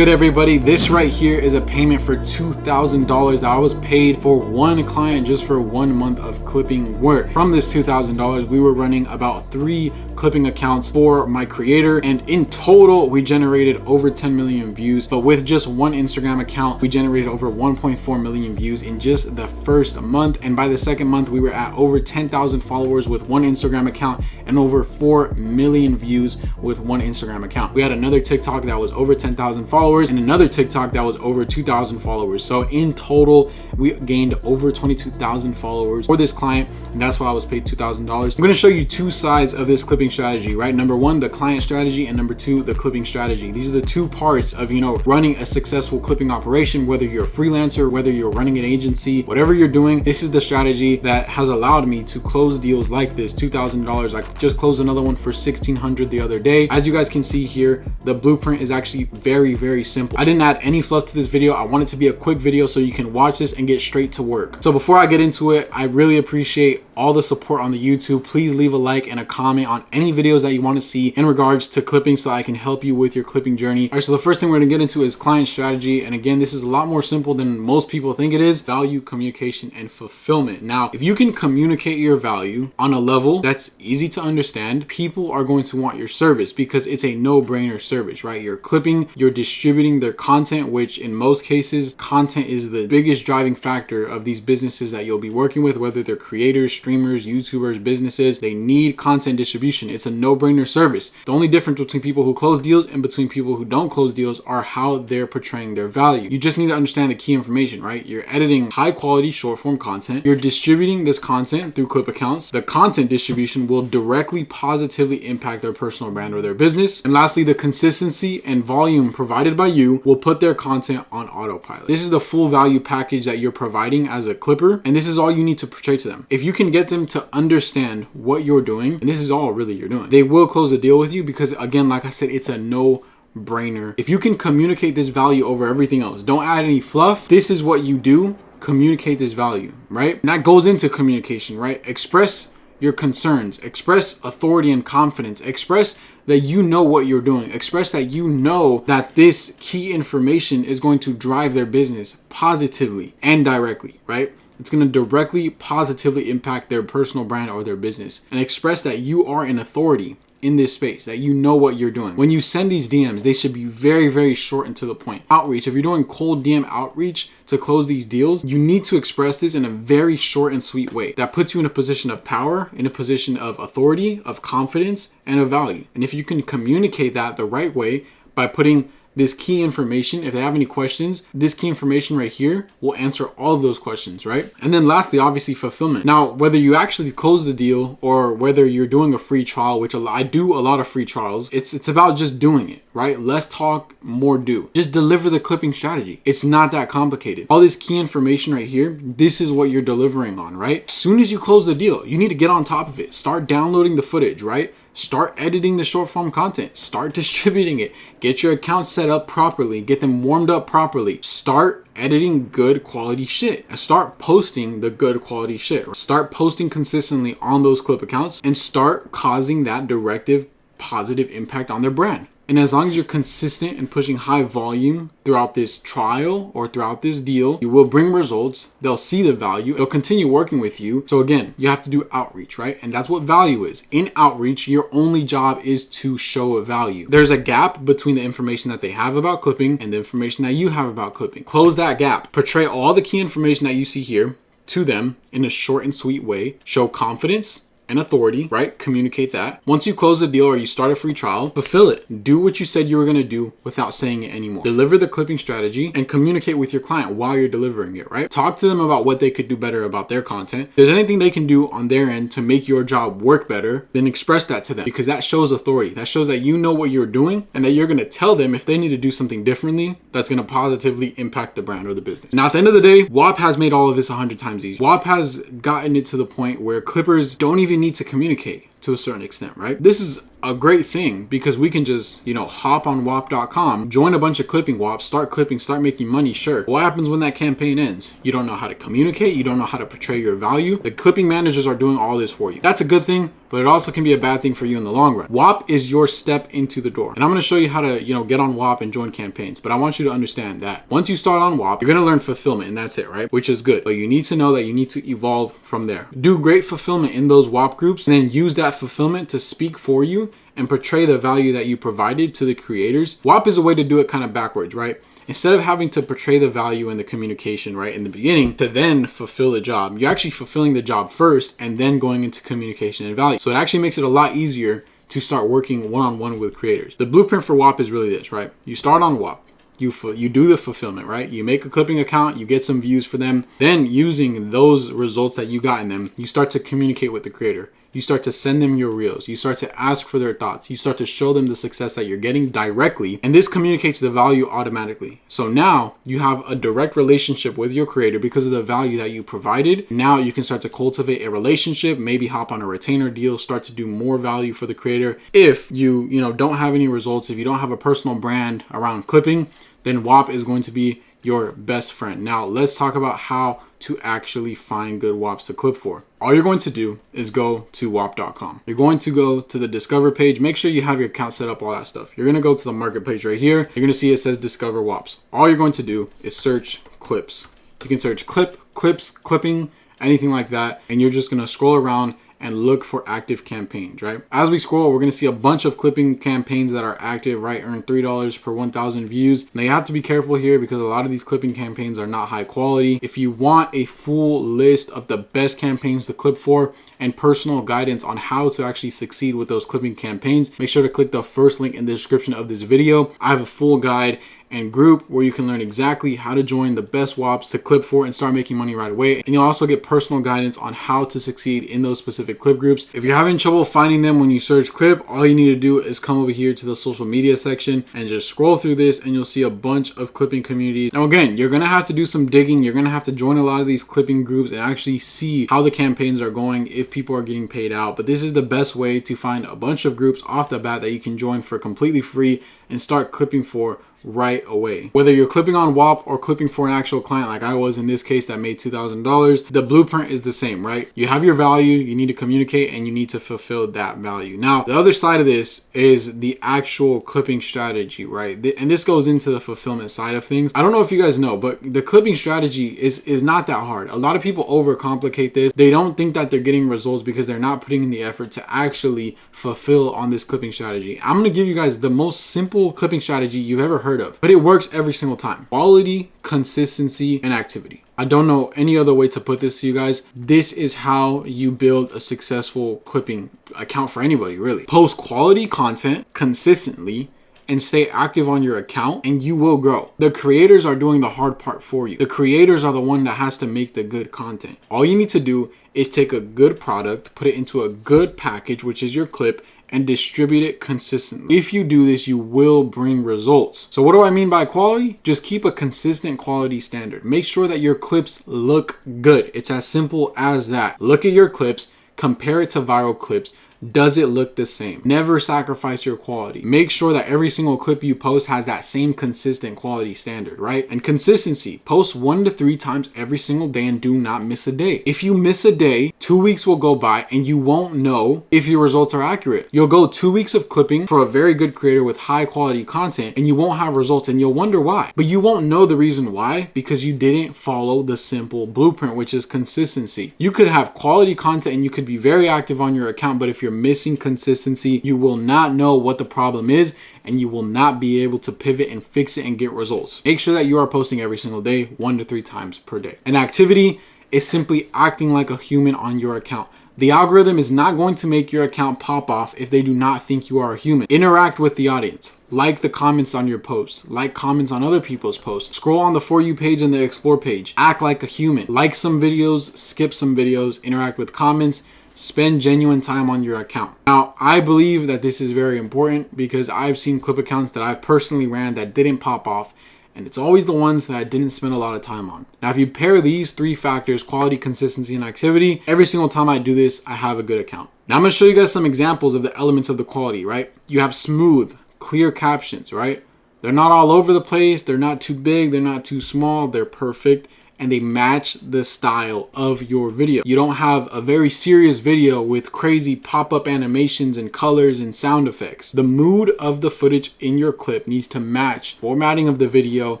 good, everybody? This right here is a payment for $2,000 that I was paid for one client just for 1 month of clipping work. From this $2,000, we were running about 3 clipping accounts for my creator, and in total we generated over 10 million views. But with just one Instagram account, we generated over 1.4 million views in just the first month, and by the second month we were at over 10,000 followers with one Instagram account and over 4 million views with one Instagram account. We had another TikTok that was over 10,000 followers and another TikTok that was over 2,000 followers. So in total, we gained over 22,000 followers for this client, and that's why I was paid $2,000. I'm going to show you 2 sides of this clipping strategy, right? Number 1, the client strategy, and number 2, the clipping strategy. These are the 2 parts of, running a successful clipping operation, whether you're a freelancer, whether you're running an agency, whatever you're doing. This is the strategy that has allowed me to close deals like this, $2,000. I just closed another one for $1,600 the other day. As you guys can see here, the blueprint is actually very, very simple. I didn't add any fluff to this video. I want it to be a quick video so you can watch this and get straight to work. So before I get into it, I really appreciate all the support on the YouTube. Please leave a like and a comment on any videos that you want to see in regards to clipping so I can help you with your clipping journey. All right, so the first thing we're going to get into is client strategy. And again, this is a lot more simple than most people think it is. Value, communication, and fulfillment. Now, if you can communicate your value on a level that's easy to understand, people are going to want your service because it's a no-brainer service, right? You're clipping, you're distributing their content, which in most cases, content is the biggest driving factor of these businesses that you'll be working with, whether they're creators, streamers, YouTubers, businesses. They need content distribution. It's a no-brainer service. The only difference between people who close deals and between people who don't close deals are how they're portraying their value. You just need to understand the key information, right? You're editing high quality short form content. You're distributing this content through clip accounts. The content distribution will directly positively impact their personal brand or their business. And lastly, the consistency and volume provided by you will put their content on autopilot. This is the full value package that you're providing as a clipper, and this is all you need to portray to them. If you can get them to understand what you're doing, and this is all really you're doing, they will close a deal with you because, again, like I said, it's a no-brainer. If you can communicate this value over everything else, don't add any fluff. This is what you do. Communicate this value, right? And that goes into communication, right? Express your concerns, express authority and confidence, express that you know what you're doing, express that you know that this key information is going to drive their business positively and directly, right? It's going to directly positively impact their personal brand or their business, and express that you are an authority in this space, that you know what you're doing. When you send these DMs, they should be very, very short and to the point. Outreach, if you're doing cold DM outreach to close these deals, you need to express this in a very short and sweet way that puts you in a position of power, in a position of authority, of confidence, and of value. And if you can communicate that the right way by putting this key information, if they have any questions, this key information right here will answer all of those questions, right? And then lastly, obviously, fulfillment. Now, whether you actually close the deal or whether you're doing a free trial, which I do a lot of free trials, it's about just doing it, right? Less talk, more do. Just deliver the clipping strategy. It's not that complicated. All this key information right here, this is what you're delivering on, right? As soon as you close the deal, you need to get on top of it. Start downloading the footage, right? Start editing the short form content. Start distributing it. Get your account set up properly. Get them warmed up properly. Start editing good quality shit. And start posting the good quality shit. Start posting consistently on those clip accounts and start causing that directive positive impact on their brand. And as long as you're consistent and pushing high volume throughout this trial or throughout this deal, you will bring results. They'll see the value. They'll continue working with you. So again, you have to do outreach, right? And that's what value is. In outreach, your only job is to show a value. There's a gap between the information that they have about clipping and the information that you have about clipping. Close that gap. Portray all the key information that you see here to them in a short and sweet way. Show confidence and authority, right? Communicate that. Once you close the deal or you start a free trial, fulfill it. Do what you said you were going to do without saying it anymore. Deliver the clipping strategy and communicate with your client while you're delivering it, right? Talk to them about what they could do better about their content. If there's anything they can do on their end to make your job work better, then express that to them, because that shows authority. That shows that you know what you're doing and that you're going to tell them if they need to do something differently that's going to positively impact the brand or the business. Now, at the end of the day, WhopP has made all of this 100 times easier. WhopP has gotten it to the point where clippers don't even need to communicate. to a certain extent, right? This is a great thing because we can just, hop on whop.com, join a bunch of clipping whops, start clipping, start making money. Sure. What happens when that campaign ends? You don't know how to communicate. You don't know how to portray your value. The clipping managers are doing all this for you. That's a good thing, but it also can be a bad thing for you in the long run. Whop is your step into the door. And I'm going to show you how to, get on Whop and join campaigns. But I want you to understand that once you start on Whop, you're going to learn fulfillment, and that's it, right? Which is good. But you need to know that you need to evolve from there. Do great fulfillment in those Whop groups, and then use that fulfillment to speak for you and portray the value that you provided to the creators. Whop is a way to do it kind of backwards, right? Instead of having to portray the value and the communication right in the beginning to then fulfill the job, you're actually fulfilling the job first and then going into communication and value. So it actually makes it a lot easier to start working one-on-one with creators. The blueprint for Whop is really this, right? You start on Whop. You do the fulfillment, right? You make a clipping account, you get some views for them. Then using those results that you got in them, you start to communicate with the creator. You start to send them your reels. You start to ask for their thoughts. You start to show them the success that you're getting directly. And this communicates the value automatically. So now you have a direct relationship with your creator because of the value that you provided. Now you can start to cultivate a relationship, maybe hop on a retainer deal, start to do more value for the creator. If you don't have any results, if you don't have a personal brand around clipping, then Whop is going to be your best friend. Now let's talk about how to actually find good Whops to clip for. All you're going to do is go to whop.com. You're going to go to the discover page. Make sure you have your account set up, all that stuff. You're going to go to the market page right here. You're going to see it says discover Whops. All you're going to do is search clips. You can search clips, clipping, anything like that. And you're just going to scroll around and look for active campaigns, right? As we scroll, we're gonna see a bunch of clipping campaigns that are active, right? Earn $3 per 1,000 views. Now you have to be careful here because a lot of these clipping campaigns are not high quality. If you want a full list of the best campaigns to clip for and personal guidance on how to actually succeed with those clipping campaigns, make sure to click the first link in the description of this video. I have a full guide and group where you can learn exactly how to join the best Whops to clip for and start making money right away. And you'll also get personal guidance on how to succeed in those specific clip groups. If you're having trouble finding them when you search clip, all you need to do is come over here to the social media section and just scroll through this and you'll see a bunch of clipping communities. Now again, you're gonna have to do some digging. You're gonna have to join a lot of these clipping groups and actually see how the campaigns are going, if people are getting paid out. But this is the best way to find a bunch of groups off the bat that you can join for completely free and start clipping for right away. Whether you're clipping on Whop or clipping for an actual client like I was in this case that made $2,000, the blueprint is the same, right? You have your value, you need to communicate, and you need to fulfill that value. Now, the other side of this is the actual clipping strategy, right? And this goes into the fulfillment side of things. I don't know if you guys know, but the clipping strategy is not that hard. A lot of people overcomplicate this. They don't think that they're getting results because they're not putting in the effort to actually fulfill on this clipping strategy. I'm going to give you guys the most simple clipping strategy you've ever heard of, but it works every single time. Quality, consistency, and activity. I don't know any other way to put this to you guys. This is how you build a successful clipping account for anybody, really. Post quality content consistently and stay active on your account and you will grow. The creators are doing the hard part for you. The creators are the one that has to make the good content. All you need to do is take a good product, put it into a good package, which is your clip, and distribute it consistently. If you do this, you will bring results. So what do I mean by quality? Just keep a consistent quality standard. Make sure that your clips look good. It's as simple as that. Look at your clips, compare it to viral clips. Does it look the same? Never sacrifice your quality. Make sure that every single clip you post has that same consistent quality standard, right? And consistency. Post 1 to 3 times every single day and do not miss a day. If you miss a day, 2 weeks will go by and you won't know if your results are accurate. You'll go 2 weeks of clipping for a very good creator with high quality content and you won't have results and you'll wonder why. But you won't know the reason why because you didn't follow the simple blueprint, which is consistency. You could have quality content and you could be very active on your account, but if you're missing consistency, you will not know what the problem is and you will not be able to pivot and fix it and get results. Make sure that you are posting every single day, 1 to 3 times per day. An activity is simply acting like a human on your account. The algorithm is not going to make your account pop off if they do not think you are a human. Interact with the audience. Like the comments on your posts. Like comments on other people's posts. Scroll on the For You page and the Explore page. Act like a human. Like some videos, skip some videos, interact with comments. Spend genuine time on your account. Now, I believe that this is very important because I've seen clip accounts that I've personally ran that didn't pop off And it's always the ones that I didn't spend a lot of time on. Now, if you pair these 3 factors, quality, consistency, and activity, every single time I do this, I have a good account. Now, I'm gonna show you guys some examples of the elements of the quality, right? You have smooth, clear captions, right? They're not all over the place. They're not too big. They're not too small. They're perfect. And they match the style of your video. You don't have a very serious video with crazy pop-up animations and colors and sound effects. The mood of the footage in your clip needs to match formatting of the video,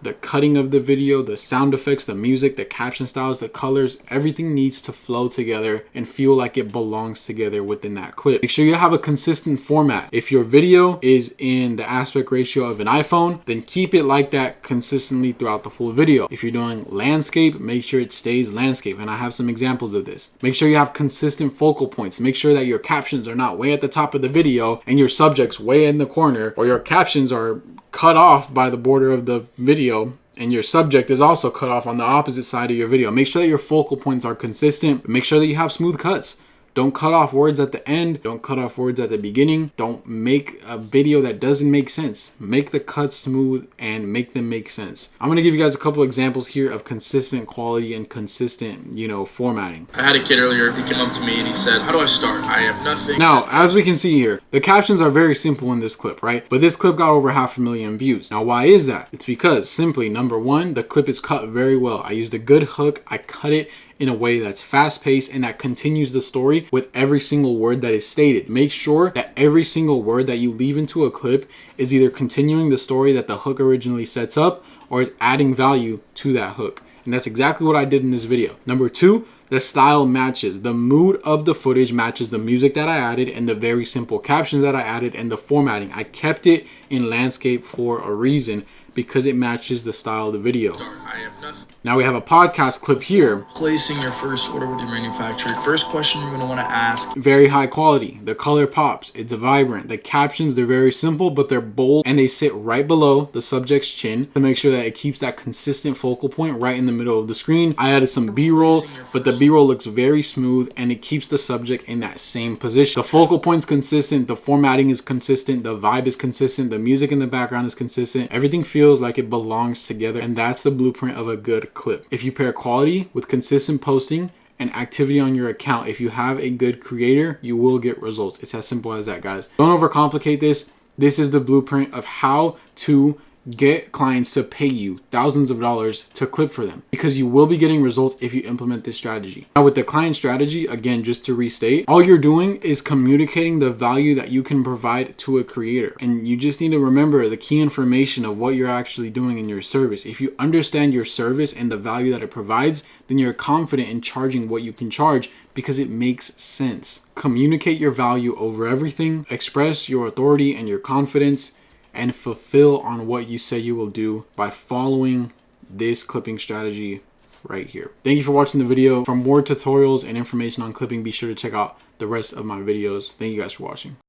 the cutting of the video, the sound effects, the music, the caption styles, the colors. Everything needs to flow together and feel like it belongs together within that clip. Make sure you have a consistent format. If your video is in the aspect ratio of an iPhone, then keep it like that consistently throughout the full video. If you're doing landscape, make sure it stays landscape, and I have some examples of this. Make sure you have consistent focal points. Make sure that your captions are not way at the top of the video and your subject's way in the corner, or your captions are cut off by the border of the video and your subject is also cut off on the opposite side of your video. Make sure that your focal points are consistent. Make sure that you have smooth cuts. Don't cut off words at the end. Don't cut off words at the beginning. Don't make a video that doesn't make sense. Make the cuts smooth and make them make sense. I'm gonna give you guys a couple examples here of consistent quality and consistent, formatting. I had a kid earlier, he came up to me and he said, how do I start? I have nothing. Now, as we can see here, the captions are very simple in this clip, right? But this clip got over 500,000 views. Now, why is that? It's because simply, number one, the clip is cut very well. I used a good hook. I cut it in a way that's fast-paced and that continues the story with every single word that is stated. Make sure that every single word that you leave into a clip is either continuing the story that the hook originally sets up or is adding value to that hook. And that's exactly what I did in this video. Number two, the style matches. The mood of the footage matches the music that I added and the very simple captions that I added and the formatting. I kept it in landscape for a reason, because it matches the style of the video. I have nothing. Now we have a podcast clip here. Placing your first order with your manufacturer. First question you're gonna wanna ask. Very high quality. The color pops. It's vibrant. The captions, they're very simple, but they're bold and they sit right below the subject's chin to make sure that it keeps that consistent focal point right in the middle of the screen. I added some B-roll, but the B-roll looks very smooth and it keeps the subject in that same position. The focal point's consistent. The formatting is consistent. The vibe is consistent. The music in the background is consistent. Everything feels like it belongs together, and that's the blueprint of a good clip. If you pair quality with consistent posting and activity on your account, if you have a good creator, you will get results. It's as simple as that, guys. Don't overcomplicate this. This is the blueprint of how to get clients to pay you thousands of dollars to clip for them, because you will be getting results if you implement this strategy. Now with the client strategy, again, just to restate, all you're doing is communicating the value that you can provide to a creator. And you just need to remember the key information of what you're actually doing in your service. If you understand your service and the value that it provides, then you're confident in charging what you can charge because it makes sense. Communicate your value over everything, express your authority and your confidence, and fulfill on what you say you will do by following this clipping strategy right here. Thank you for watching the video. For more tutorials and information on clipping, be sure to check out the rest of my videos. Thank you guys for watching.